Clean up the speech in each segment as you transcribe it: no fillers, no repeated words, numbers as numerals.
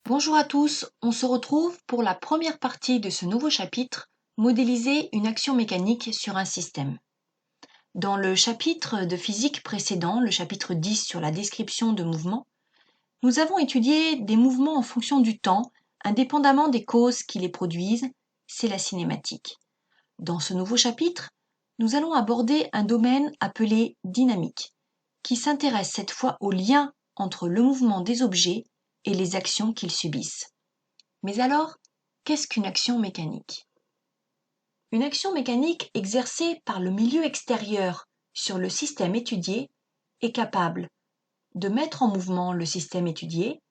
Bonjour à tous, on se retrouve pour la première partie de ce nouveau chapitre, modéliser une action mécanique sur un système. Dans le chapitre de physique précédent, le chapitre 10 sur la description de mouvements, nous avons étudié des mouvements en fonction du temps, indépendamment des causes qui les produisent, c'est la cinématique. Dans ce nouveau chapitre, nous allons aborder un domaine appelé dynamique, qui s'intéresse cette fois au lien entre le mouvement des objets et les actions qu'ils subissent. Mais alors, qu'est-ce qu'une action mécanique? Une action mécanique exercée par le milieu extérieur sur le système étudié est capable de mettre en mouvement le système étudié,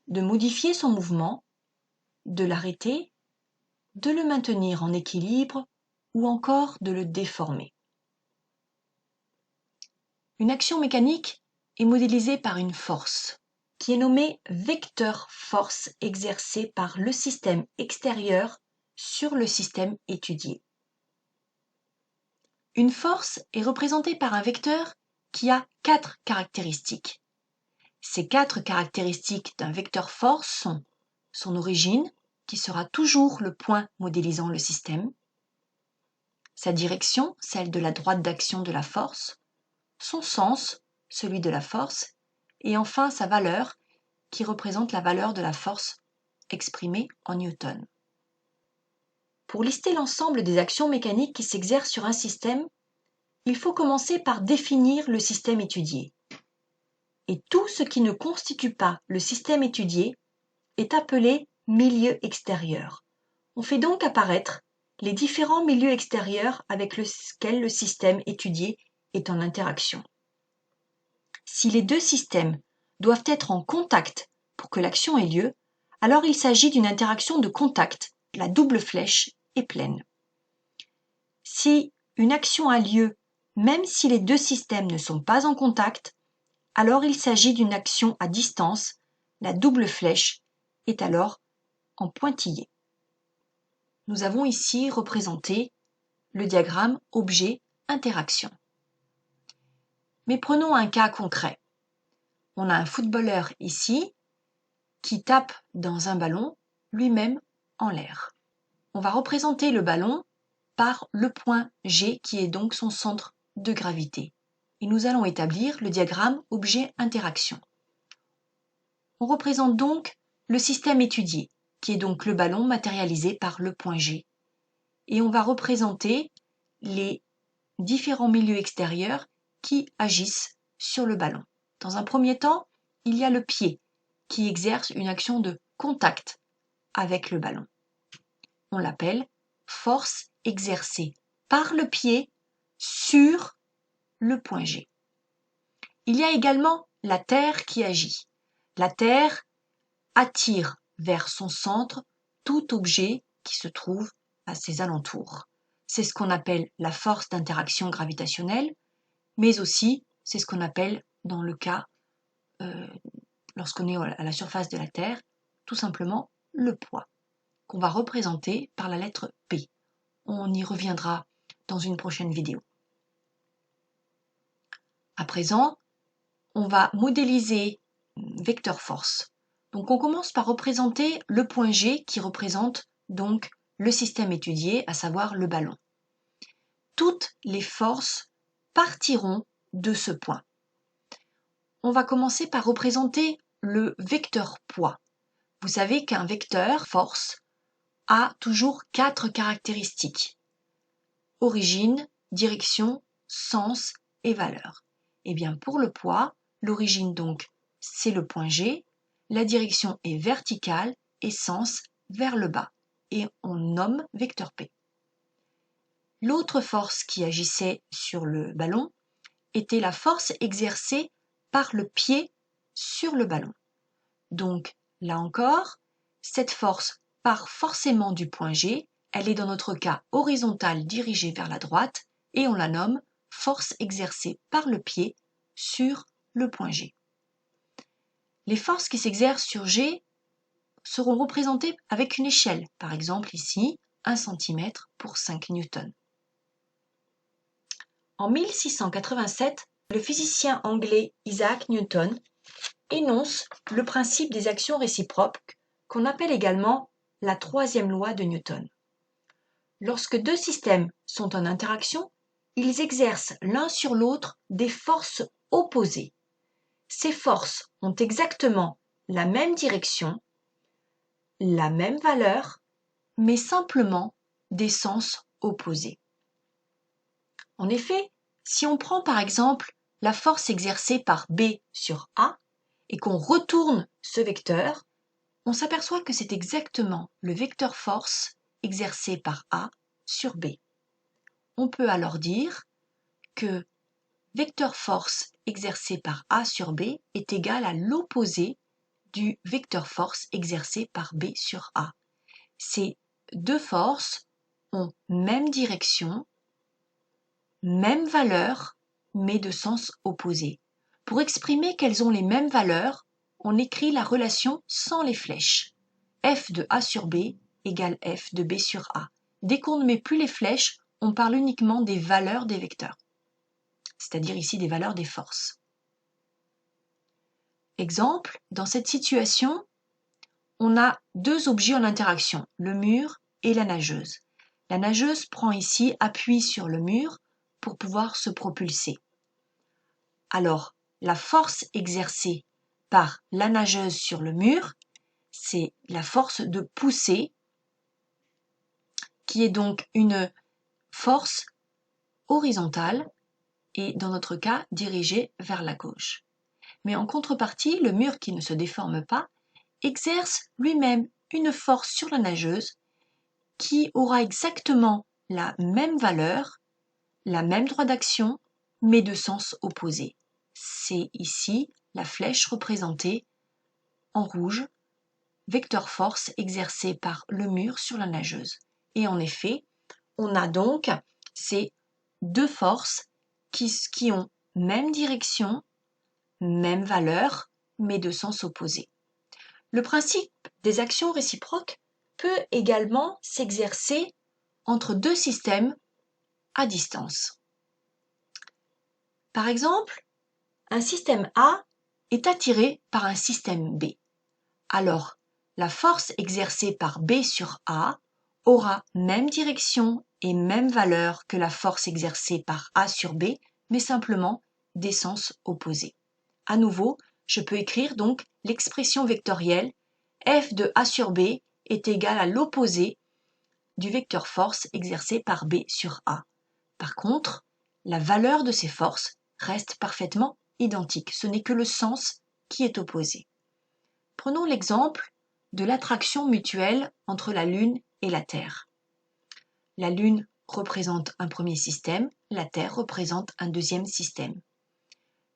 de modifier son mouvement, de l'arrêter, de le maintenir en équilibre ou encore de le déformer. Une action mécanique est modélisée par une force, qui est nommée vecteur force exercée par le système extérieur sur le système étudié. Une force est représentée par un vecteur qui a 4 caractéristiques. Ces 4 caractéristiques d'un vecteur force sont son origine, qui sera toujours le point modélisant le système, sa direction, celle de la droite d'action de la force, son sens, celui de la force, et enfin sa valeur, qui représente la valeur de la force exprimée en newton. Pour lister l'ensemble des actions mécaniques qui s'exercent sur un système, il faut commencer par définir le système étudié. Et tout ce qui ne constitue pas le système étudié est appelé milieu extérieur. On fait donc apparaître les différents milieux extérieurs avec lesquels le système étudié est en interaction. Si les deux systèmes doivent être en contact pour que l'action ait lieu, alors il s'agit d'une interaction de contact, la double flèche est pleine. Si une action a lieu même si les deux systèmes ne sont pas en contact, alors il s'agit d'une action à distance, la double flèche est alors en pointillé. Nous avons ici représenté le diagramme objet-interaction. Mais prenons un cas concret. On a un footballeur ici qui tape dans un ballon, lui-même en l'air. On va représenter le ballon par le point G qui est donc son centre de gravité. Et nous allons établir le diagramme objet-interaction. On représente donc le système étudié, qui est donc le ballon matérialisé par le point G. Et on va représenter les différents milieux extérieurs qui agissent sur le ballon. Dans un premier temps, il y a le pied, qui exerce une action de contact avec le ballon. On l'appelle force exercée par le pied sur le point G. Il y a également la terre qui agit. La terre attire vers son centre tout objet qui se trouve à ses alentours. C'est ce qu'on appelle la force d'interaction gravitationnelle, mais aussi c'est ce qu'on appelle dans le cas lorsqu'on est à la surface de la Terre, tout simplement le poids, qu'on va représenter par la lettre P. On y reviendra dans une prochaine vidéo. À présent, on va modéliser vecteur force. Donc on commence par représenter le point G qui représente donc le système étudié, à savoir le ballon. Toutes les forces partiront de ce point. On va commencer par représenter le vecteur poids. Vous savez qu'un vecteur force a toujours 4 caractéristiques. Origine, direction, sens et valeur. Et bien pour le poids, l'origine donc c'est le point G, la direction est verticale et sens vers le bas et on nomme vecteur P. L'autre force qui agissait sur le ballon était la force exercée par le pied sur le ballon. Donc là encore, cette force part forcément du point G, elle est dans notre cas horizontale dirigée vers la droite et on la nomme force exercée par le pied sur le point G. Les forces qui s'exercent sur G seront représentées avec une échelle, par exemple ici 1 cm pour 5 newtons. En 1687, le physicien anglais Isaac Newton énonce le principe des actions réciproques qu'on appelle également la troisième loi de Newton. Lorsque deux systèmes sont en interaction, ils exercent l'un sur l'autre des forces opposées. Ces forces ont exactement la même direction, la même valeur, mais simplement des sens opposés. En effet, si on prend par exemple la force exercée par B sur A et qu'on retourne ce vecteur, on s'aperçoit que c'est exactement le vecteur force exercé par A sur B. On peut alors dire que vecteur force exercé par A sur B est égal à l'opposé du vecteur force exercé par B sur A. Ces deux forces ont même direction, même valeur, mais de sens opposé. Pour exprimer qu'elles ont les mêmes valeurs, on écrit la relation sans les flèches. F de A sur B égale F de B sur A. Dès qu'on ne met plus les flèches, on parle uniquement des valeurs des vecteurs, c'est-à-dire ici des valeurs des forces. Exemple, dans cette situation, on a deux objets en interaction, le mur et la nageuse. La nageuse prend ici appui sur le mur pour pouvoir se propulser. Alors, la force exercée par la nageuse sur le mur, c'est la force de poussée, qui est donc une force horizontale et, dans notre cas, dirigée vers la gauche. Mais en contrepartie, le mur qui ne se déforme pas exerce lui-même une force sur la nageuse qui aura exactement la même valeur, la même droit d'action, mais de sens opposé. C'est ici la flèche représentée en rouge, vecteur force exercé par le mur sur la nageuse. Et en effet, on a donc ces deux forces qui ont même direction, même valeur, mais de sens opposé. Le principe des actions réciproques peut également s'exercer entre deux systèmes à distance. Par exemple, un système A est attiré par un système B. Alors, la force exercée par B sur A aura même direction et même valeur que la force exercée par A sur B, mais simplement des sens opposés. À nouveau, je peux écrire donc l'expression vectorielle f de A sur B est égal à l'opposé du vecteur force exercé par B sur A. Par contre, la valeur de ces forces reste parfaitement identique. Ce n'est que le sens qui est opposé. Prenons l'exemple de l'attraction mutuelle entre la Lune et la Terre. La Lune représente un premier système, la Terre représente un deuxième système.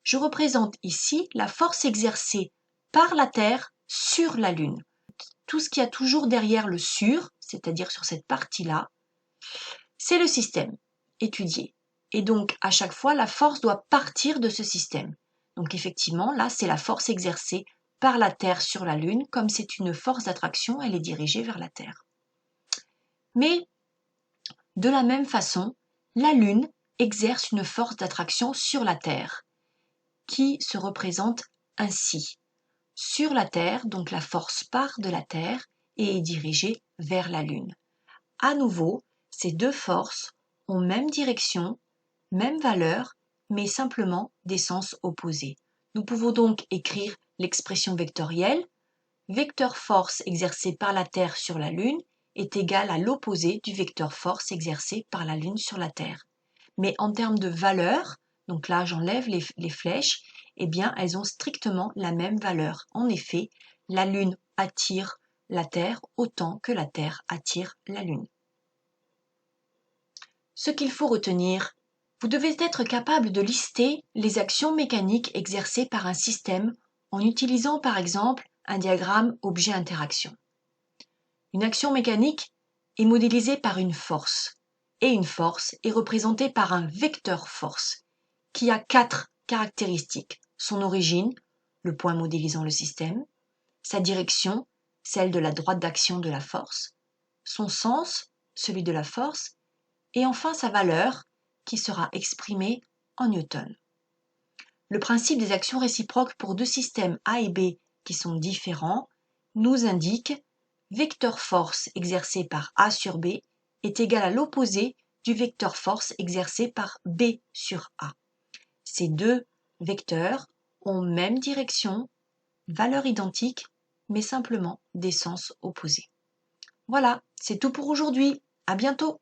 Je représente ici la force exercée par la Terre sur la Lune. Tout ce qu'il y a toujours derrière le sur, c'est-à-dire sur cette partie-là, c'est le système étudié. Et donc, à chaque fois, la force doit partir de ce système. Donc, effectivement, là, c'est la force exercée par la Terre sur la Lune. Comme c'est une force d'attraction, elle est dirigée vers la Terre. Mais, de la même façon, la Lune exerce une force d'attraction sur la Terre, qui se représente ainsi. Sur la Terre, donc la force part de la Terre et est dirigée vers la Lune. À nouveau, ces deux forces ont même direction, même valeur, mais simplement des sens opposés. Nous pouvons donc écrire l'expression vectorielle vecteur force exercé par la Terre sur la Lune est égal à l'opposé du vecteur force exercé par la Lune sur la Terre. Mais en termes de valeur, donc là j'enlève les flèches, eh bien elles ont strictement la même valeur. En effet, la Lune attire la Terre autant que la Terre attire la Lune. Ce qu'il faut retenir, vous devez être capable de lister les actions mécaniques exercées par un système en utilisant par exemple un diagramme objet-interaction. Une action mécanique est modélisée par une force, et une force est représentée par un vecteur force, qui a 4 caractéristiques. Son origine, le point modélisant le système, sa direction, celle de la droite d'action de la force, son sens, celui de la force, et enfin sa valeur, qui sera exprimée en newton. Le principe des actions réciproques pour deux systèmes A et B qui sont différents nous indique vecteur force exercé par A sur B est égal à l'opposé du vecteur force exercé par B sur A. Ces deux vecteurs ont même direction, valeur identique, mais simplement des sens opposés. Voilà, c'est tout pour aujourd'hui. À bientôt!